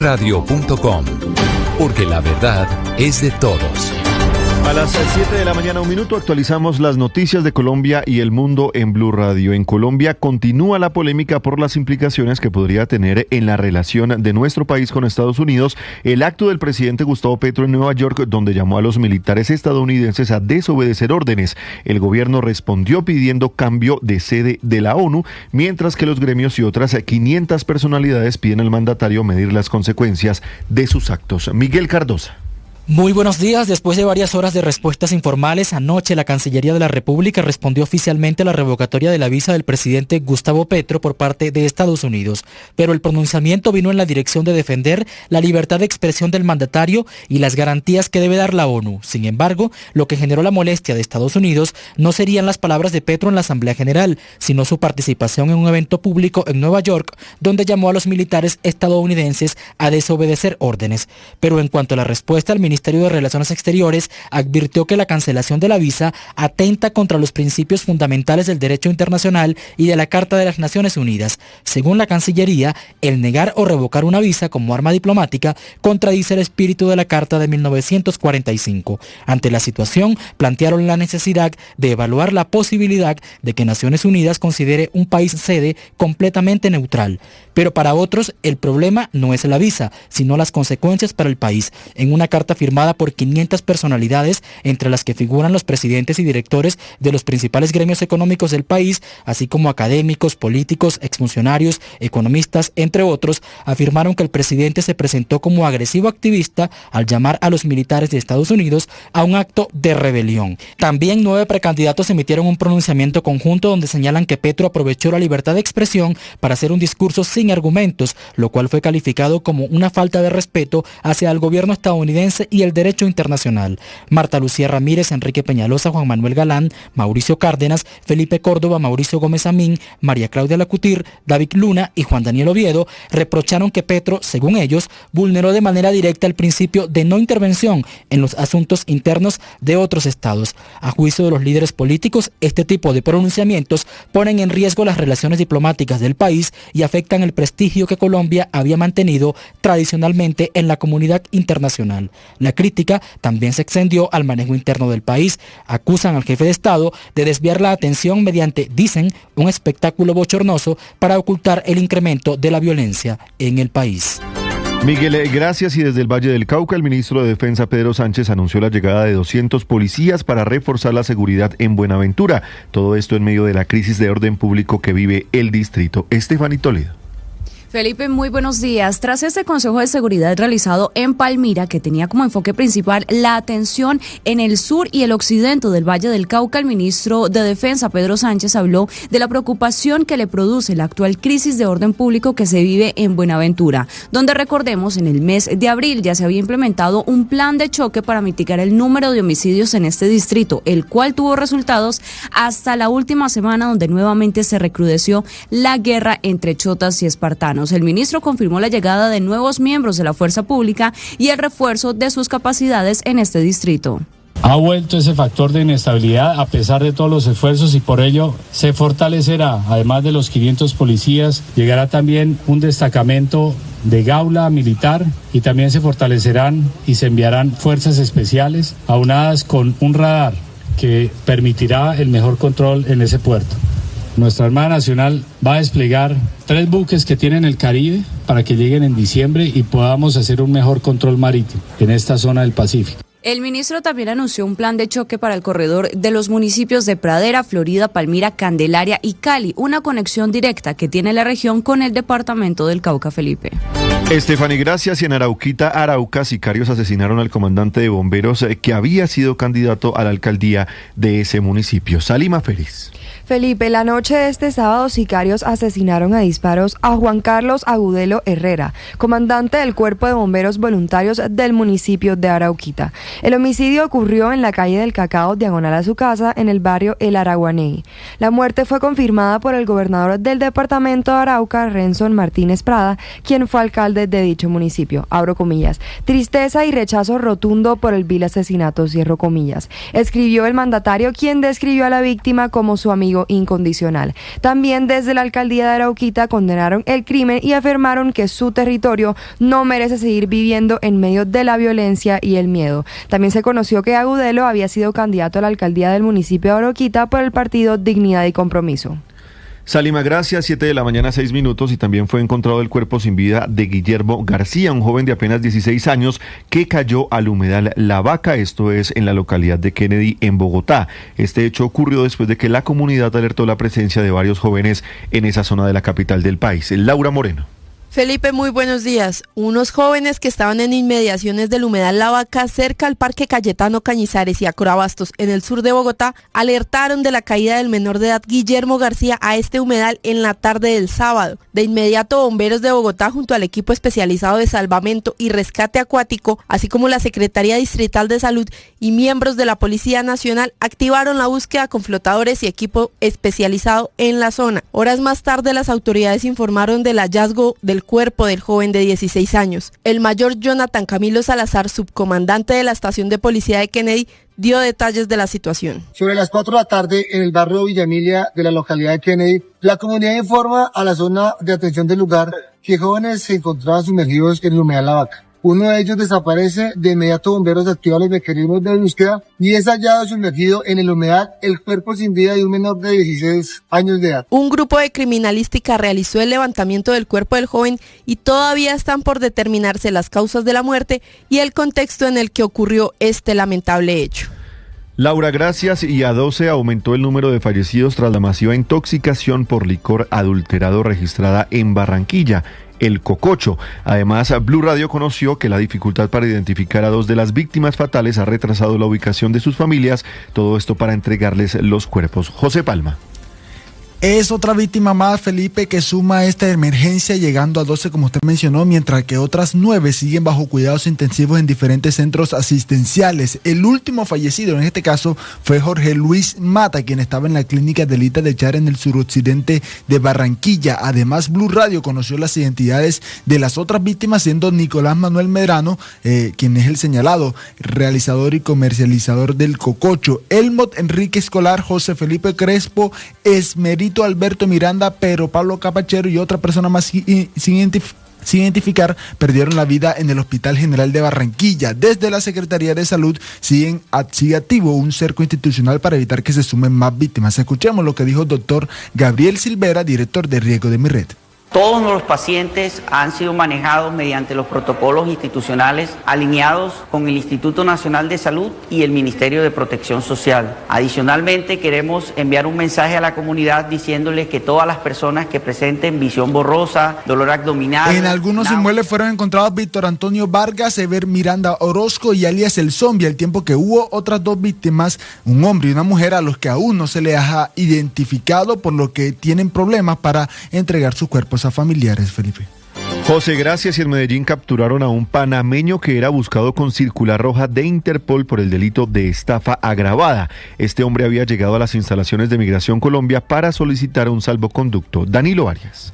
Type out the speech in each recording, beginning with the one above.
Radio.com, porque la verdad es de todos. A las 7 de la mañana, 1 minuto, actualizamos las noticias de Colombia y el mundo en Blue Radio. En Colombia continúa la polémica por las implicaciones que podría tener en la relación de nuestro país con Estados Unidos el acto del presidente Gustavo Petro en Nueva York, donde llamó a los militares estadounidenses a desobedecer órdenes. El gobierno respondió pidiendo cambio de sede de la ONU, mientras que los gremios y otras 500 personalidades piden al mandatario medir las consecuencias de sus actos. Miguel Cardosa. Muy buenos días. Después de varias horas de respuestas informales, anoche la Cancillería de la República respondió oficialmente a la revocatoria de la visa del presidente Gustavo Petro por parte de Estados Unidos. Pero el pronunciamiento vino en la dirección de defender la libertad de expresión del mandatario y las garantías que debe dar la ONU. Sin embargo, lo que generó la molestia de Estados Unidos no serían las palabras de Petro en la Asamblea General, sino su participación en un evento público en Nueva York, donde llamó a los militares estadounidenses a desobedecer órdenes. Pero en cuanto a la respuesta, el Ministerio de Relaciones Exteriores advirtió que la cancelación de la visa atenta contra los principios fundamentales del derecho internacional y de la Carta de las Naciones Unidas. Según la Cancillería, el negar o revocar una visa como arma diplomática contradice el espíritu de la Carta de 1945. Ante la situación, plantearon la necesidad de evaluar la posibilidad de que Naciones Unidas considere un país sede completamente neutral. Pero para otros, el problema no es la visa, sino las consecuencias para el país. En una carta firmada por 500 personalidades, entre las que figuran los presidentes y directores de los principales gremios económicos del país, así como académicos, políticos, exfuncionarios, economistas, entre otros, afirmaron que el presidente se presentó como agresivo activista al llamar a los militares de Estados Unidos a un acto de rebelión. También 9 precandidatos emitieron un pronunciamiento conjunto donde señalan que Petro aprovechó la libertad de expresión para hacer un discurso sin argumentos, lo cual fue calificado como una falta de respeto hacia el gobierno estadounidense y el derecho internacional. Marta Lucía Ramírez, Enrique Peñalosa, Juan Manuel Galán, Mauricio Cárdenas, Felipe Córdoba, Mauricio Gómez Amín, María Claudia Lacutir, David Luna y Juan Daniel Oviedo reprocharon que Petro, según ellos, vulneró de manera directa el principio de no intervención en los asuntos internos de otros estados. A juicio de los líderes políticos, este tipo de pronunciamientos ponen en riesgo las relaciones diplomáticas del país y afectan el prestigio que Colombia había mantenido tradicionalmente en la comunidad internacional. La crítica también se extendió al manejo interno del país. Acusan al jefe de Estado de desviar la atención mediante, dicen, un espectáculo bochornoso para ocultar el incremento de la violencia en el país. Miguel, gracias. Y desde el Valle del Cauca, el ministro de Defensa, Pedro Sánchez, anunció la llegada de 200 policías para reforzar la seguridad en Buenaventura. Todo esto en medio de la crisis de orden público que vive el distrito. Estefanía Toledo. Felipe, muy buenos días. Tras este Consejo de Seguridad realizado en Palmira, que tenía como enfoque principal la atención en el sur y el occidente del Valle del Cauca, el ministro de Defensa, Pedro Sánchez, habló de la preocupación que le produce la actual crisis de orden público que se vive en Buenaventura, donde, recordemos, en el mes de abril ya se había implementado un plan de choque para mitigar el número de homicidios en este distrito, el cual tuvo resultados hasta la última semana, donde nuevamente se recrudeció la guerra entre chotas y espartanos. El ministro confirmó la llegada de nuevos miembros de la fuerza pública y el refuerzo de sus capacidades en este distrito. Ha vuelto ese factor de inestabilidad a pesar de todos los esfuerzos y por ello se fortalecerá, además de los 500 policías, llegará también un destacamento de gaula militar y también se fortalecerán y se enviarán fuerzas especiales aunadas con un radar que permitirá el mejor control en ese puerto. Nuestra Armada Nacional va a desplegar 3 buques que tienen el Caribe para que lleguen en diciembre y podamos hacer un mejor control marítimo en esta zona del Pacífico. El ministro también anunció un plan de choque para el corredor de los municipios de Pradera, Florida, Palmira, Candelaria y Cali, una conexión directa que tiene la región con el departamento del Cauca, Felipe. Estefanía, gracias. Y en Arauca, sicarios asesinaron al comandante de bomberos que había sido candidato a la alcaldía de ese municipio. Salima Feliz. Felipe, la noche de este sábado, sicarios asesinaron a disparos a Juan Carlos Agudelo Herrera, comandante del Cuerpo de Bomberos Voluntarios del municipio de Arauquita. El homicidio ocurrió en la calle del Cacao, diagonal a su casa, en el barrio El Araguaney. La muerte fue confirmada por el gobernador del departamento de Arauca, Renson Martínez Prada, quien fue alcalde de dicho municipio. Abro comillas. Tristeza y rechazo rotundo por el vil asesinato, cierro comillas. Escribió el mandatario, quien describió a la víctima como su amigo castigo incondicional. También desde la alcaldía de Arauquita condenaron el crimen y afirmaron que su territorio no merece seguir viviendo en medio de la violencia y el miedo. También se conoció que Agudelo había sido candidato a la alcaldía del municipio de Arauquita por el partido Dignidad y Compromiso. Salima, gracias. 7 de la mañana, 6 minutos, y también fue encontrado el cuerpo sin vida de Guillermo García, un joven de apenas 16 años que cayó al humedal La Vaca, esto es en la localidad de Kennedy, en Bogotá. Este hecho ocurrió después de que la comunidad alertó la presencia de varios jóvenes en esa zona de la capital del país. Laura Moreno. Felipe, muy buenos días. Unos jóvenes que estaban en inmediaciones del humedal La Vaca, cerca al Parque Cayetano Cañizares y a Corabastos, en el sur de Bogotá, alertaron de la caída del menor de edad Guillermo García a este humedal en la tarde del sábado. De inmediato, bomberos de Bogotá, junto al equipo especializado de salvamento y rescate acuático, así como la Secretaría Distrital de Salud y miembros de la Policía Nacional, activaron la búsqueda con flotadores y equipo especializado en la zona. Horas más tarde, las autoridades informaron del hallazgo del cuerpo del joven de 16 años. El mayor Jonathan Camilo Salazar, subcomandante de la estación de policía de Kennedy, dio detalles de la situación. Sobre las 4 de la tarde, en el barrio Villa Emilia de la localidad de Kennedy, la comunidad informa a la zona de atención del lugar que jóvenes se encontraban sumergidos en el humedal La Vaca. Uno de ellos desaparece, de inmediato bomberos activan los mecanismos de búsqueda y es hallado sumergido en el humedal el cuerpo sin vida de un menor de 16 años de edad. Un grupo de criminalística realizó el levantamiento del cuerpo del joven y todavía están por determinarse las causas de la muerte y el contexto en el que ocurrió este lamentable hecho. Laura, gracias. Y a 12 aumentó el número de fallecidos tras la masiva intoxicación por licor adulterado registrada en Barranquilla, el cococho. Además, Blue Radio conoció que la dificultad para identificar a 2 de las víctimas fatales ha retrasado la ubicación de sus familias, todo esto para entregarles los cuerpos. José Palma. Es otra víctima más, Felipe, que suma esta emergencia, llegando a 12, como usted mencionó, mientras que otras 9 siguen bajo cuidados intensivos en diferentes centros asistenciales. El último fallecido en este caso fue Jorge Luis Mata, quien estaba en la clínica de Lita de Char en el suroccidente de Barranquilla. Además, Blue Radio conoció las identidades de las otras víctimas, siendo Nicolás Manuel Medrano, quien es el señalado, realizador y comercializador del cococho, Elmot Enrique Escolar, José Felipe Crespo, Esmerito Alberto Miranda, Pedro Pablo Capachero y otra persona más sin identificar perdieron la vida en el Hospital General de Barranquilla. Desde la Secretaría de Salud sigue activo un cerco institucional para evitar que se sumen más víctimas. Escuchemos lo que dijo el doctor Gabriel Silvera, director de Riesgo de MIRRED. Todos los pacientes han sido manejados mediante los protocolos institucionales alineados con el Instituto Nacional de Salud y el Ministerio de Protección Social. Adicionalmente, queremos enviar un mensaje a la comunidad diciéndoles que todas las personas que presenten visión borrosa, dolor abdominal... En algunos inmuebles fueron encontrados Víctor Antonio Vargas, Ever Miranda Orozco y alias El Zombie, al tiempo que hubo otras 2 víctimas, un hombre y una mujer, a los que aún no se les ha identificado, por lo que tienen problemas para entregar sus cuerpos a familiares, Felipe. José, gracias. Y en Medellín capturaron a un panameño que era buscado con circular roja de Interpol por el delito de estafa agravada. Este hombre había llegado a las instalaciones de Migración Colombia para solicitar un salvoconducto. Danilo Arias.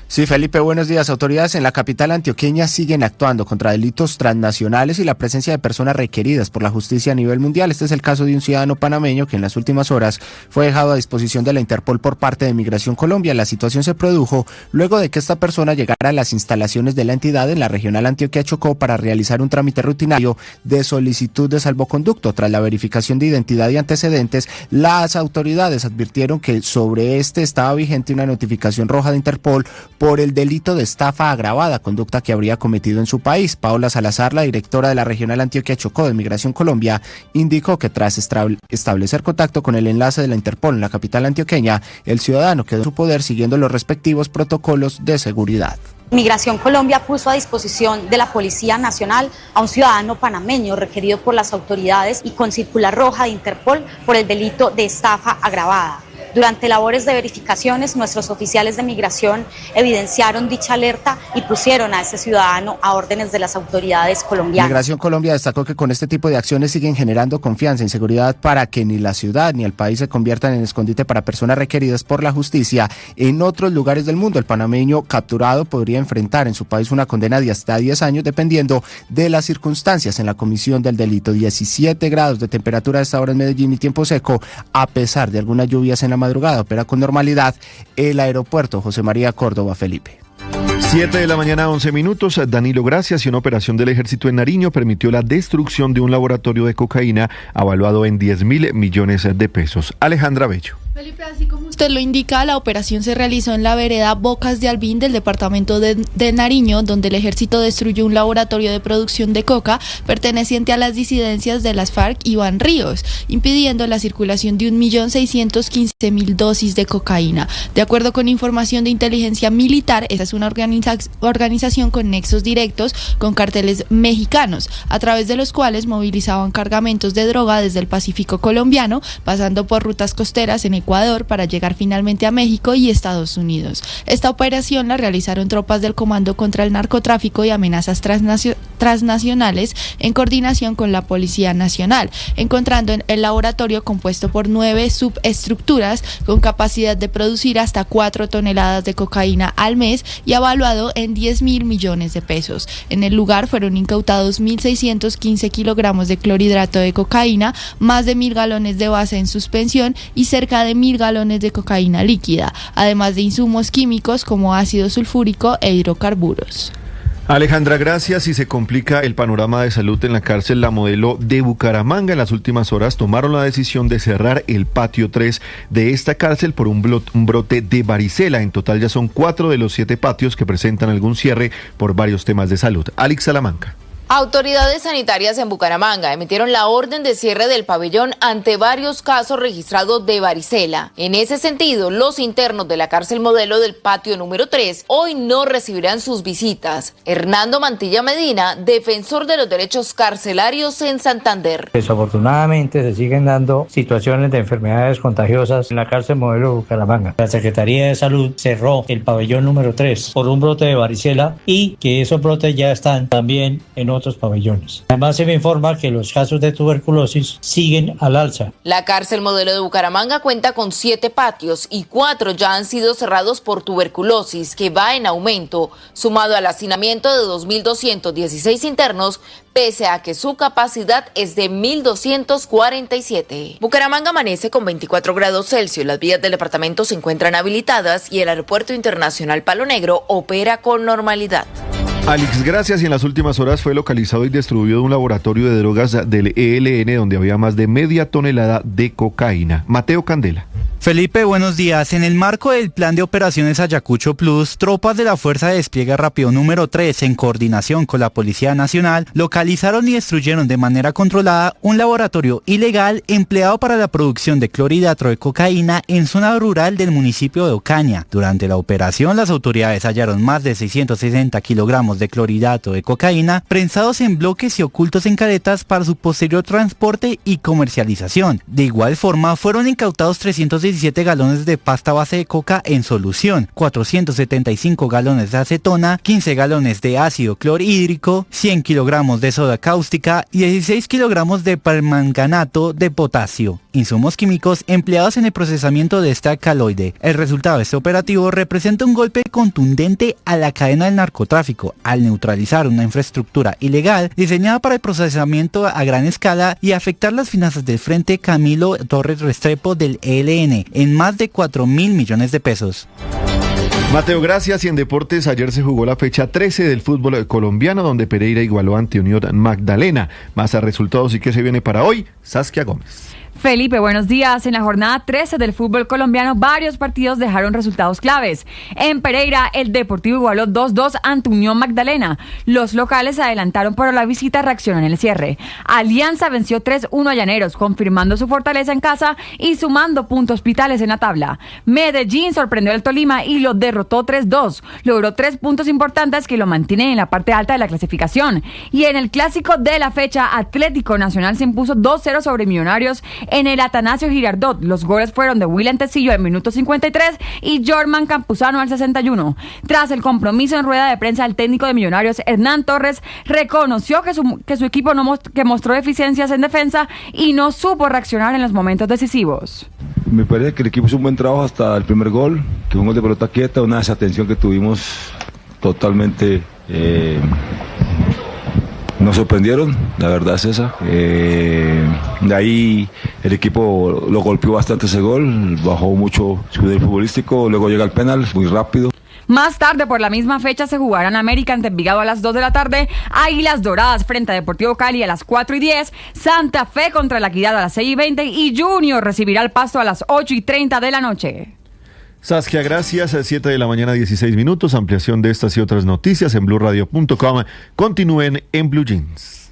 Sí, Felipe, buenos días. Autoridades en la capital antioqueña siguen actuando contra delitos transnacionales y la presencia de personas requeridas por la justicia a nivel mundial. Este es el caso de un ciudadano panameño que en las últimas horas fue dejado a disposición de la Interpol por parte de Migración Colombia. La situación se produjo luego de que esta persona llegara a las instalaciones de la entidad en la regional Antioquia Chocó para realizar un trámite rutinario de solicitud de salvoconducto. Tras la verificación de identidad y antecedentes, las autoridades advirtieron que sobre este estaba vigente una notificación roja de Interpol por el delito de estafa agravada, conducta que habría cometido en su país. Paola Salazar, la directora de la regional Antioquia Chocó de Migración Colombia, indicó que tras establecer contacto con el enlace de la Interpol en la capital antioqueña, el ciudadano quedó en su poder siguiendo los respectivos protocolos de seguridad. Migración Colombia puso a disposición de la Policía Nacional a un ciudadano panameño requerido por las autoridades y con circular roja de Interpol por el delito de estafa agravada. Durante labores de verificaciones, nuestros oficiales de migración evidenciaron dicha alerta y pusieron a ese ciudadano a órdenes de las autoridades colombianas. Migración Colombia destacó que con este tipo de acciones siguen generando confianza y seguridad para que ni la ciudad ni el país se conviertan en escondite para personas requeridas por la justicia en otros lugares del mundo. El panameño capturado podría enfrentar en su país una condena de hasta 10 años dependiendo de las circunstancias en la comisión del delito. 17 grados de temperatura a esta hora en Medellín y tiempo seco, a pesar de algunas lluvias en la madrugada opera con normalidad el aeropuerto José María Córdoba, Felipe. 7 de la mañana, 11 minutos. Danilo, gracias. Y una operación del ejército en Nariño permitió la destrucción de un laboratorio de cocaína avaluado en 10.000 millones de pesos. Alejandra Bello. Felipe, así como usted lo indica, la operación se realizó en la vereda Bocas de Albín del departamento de Nariño, donde el ejército destruyó un laboratorio de producción de coca perteneciente a las disidencias de las FARC Iván Ríos, impidiendo la circulación de 1.615.000 dosis de cocaína. De acuerdo con información de inteligencia militar, esta es una organización con nexos directos con carteles mexicanos, a través de los cuales movilizaban cargamentos de droga desde el Pacífico colombiano, pasando por rutas costeras en Ecuador para llegar finalmente a México y Estados Unidos. Esta operación la realizaron tropas del Comando contra el Narcotráfico y Amenazas Transnacionales en coordinación con la Policía Nacional, encontrando en el laboratorio compuesto por 9 subestructuras con capacidad de producir hasta 4 toneladas de cocaína al mes y evaluado en 10.000 millones de pesos. En el lugar fueron incautados 1.615 kilogramos de clorhidrato de cocaína, más de 1.000 galones de base en suspensión y cerca de 1.000 galones de cocaína líquida, además de insumos químicos como ácido sulfúrico e hidrocarburos. Alejandra, gracias. Y se complica el panorama de salud en la cárcel La Modelo de Bucaramanga. En las últimas horas tomaron la decisión de cerrar el patio 3 de esta cárcel por un brote de varicela. En total ya son 4 de los 7 patios que presentan algún cierre por varios temas de salud. Alex Salamanca. Autoridades sanitarias en Bucaramanga emitieron la orden de cierre del pabellón ante varios casos registrados de varicela. En ese sentido, los internos de la cárcel Modelo del patio número 3 hoy no recibirán sus visitas. Hernando Mantilla Medina, defensor de los derechos carcelarios en Santander. Desafortunadamente se siguen dando situaciones de enfermedades contagiosas en la cárcel Modelo de Bucaramanga. La Secretaría de Salud cerró el pabellón número 3 por un brote de varicela y que esos brotes ya están también en otros pabellones. Además se me informa que los casos de tuberculosis siguen al alza. La cárcel Modelo de Bucaramanga cuenta con 7 patios y 4 ya han sido cerrados por tuberculosis, que va en aumento, sumado al hacinamiento de 2.216 internos, pese a que su capacidad es de 1.247. Bucaramanga amanece con 24 grados Celsius, las vías del departamento se encuentran habilitadas y el aeropuerto internacional Palo Negro opera con normalidad. Alex, gracias. Y en las últimas horas fue localizado y destruido un laboratorio de drogas del ELN donde había más de media tonelada de cocaína. Mateo Candela. Felipe, buenos días. En el marco del plan de operaciones Ayacucho Plus, tropas de la Fuerza de Despliegue Rápido número 3, en coordinación con la Policía Nacional, localizaron y destruyeron de manera controlada un laboratorio ilegal empleado para la producción de clorhidrato de cocaína en zona rural del municipio de Ocaña. Durante la operación, las autoridades hallaron más de 660 kilogramos de clorhidrato de cocaína prensados en bloques y ocultos en caretas para su posterior transporte y comercialización. De igual forma, fueron incautados 317 galones de pasta base de coca en solución, 475 galones de acetona, 15 galones de ácido clorhídrico, 100 kilogramos de soda cáustica y 16 kilogramos de permanganato de potasio, insumos químicos empleados en el procesamiento de este alcaloide. El resultado de este operativo representa un golpe contundente a la cadena del narcotráfico, al neutralizar una infraestructura ilegal diseñada para el procesamiento a gran escala y afectar las finanzas del Frente Camilo Torres Restrepo del ELN en más de 4.000 millones de pesos. Mateo, gracias. Y en deportes, ayer se jugó la fecha 13 del fútbol colombiano, donde Pereira igualó ante Unión Magdalena. Más a resultados y qué se viene para hoy, Saskia Gómez. Felipe, buenos días. En la jornada 13 del fútbol colombiano, varios partidos dejaron resultados claves. En Pereira, el Deportivo igualó 2-2 ante Unión Magdalena. Los locales se adelantaron, pero la visita reaccionó en el cierre. Alianza venció 3-1 a Llaneros, confirmando su fortaleza en casa y sumando puntos vitales en la tabla. Medellín sorprendió al Tolima y lo derrotó 3-2. Logró 3 puntos importantes que lo mantienen en la parte alta de la clasificación. Y en el clásico de la fecha, Atlético Nacional se impuso 2-0 sobre Millonarios en el Atanasio Girardot. Los goles fueron de William Tecillo al minuto 53 y Jorman Campuzano al 61. Tras el compromiso en rueda de prensa, el técnico de Millonarios, Hernán Torres, reconoció que su equipo que mostró deficiencias en defensa y no supo reaccionar en los momentos decisivos. Me parece que el equipo hizo un buen trabajo hasta el primer gol, que fue un gol de pelota quieta, una desatención que tuvimos totalmente Nos sorprendieron, la verdad es esa. De ahí el equipo lo golpeó bastante ese gol, bajó mucho su nivel futbolístico, luego llega el penal muy rápido. Más tarde, por la misma fecha, se jugarán América ante Envigado a las 2 de la tarde, Águilas Doradas frente a Deportivo Cali a las 4:10, Santa Fe contra la Equidad a las 6:20 y Junior recibirá el Pasto a las 8:30 de la noche. Saskia, gracias. 7 de la mañana, 16 minutos. Ampliación de estas y otras noticias en blurradio.com. Continúen en Blue Jeans.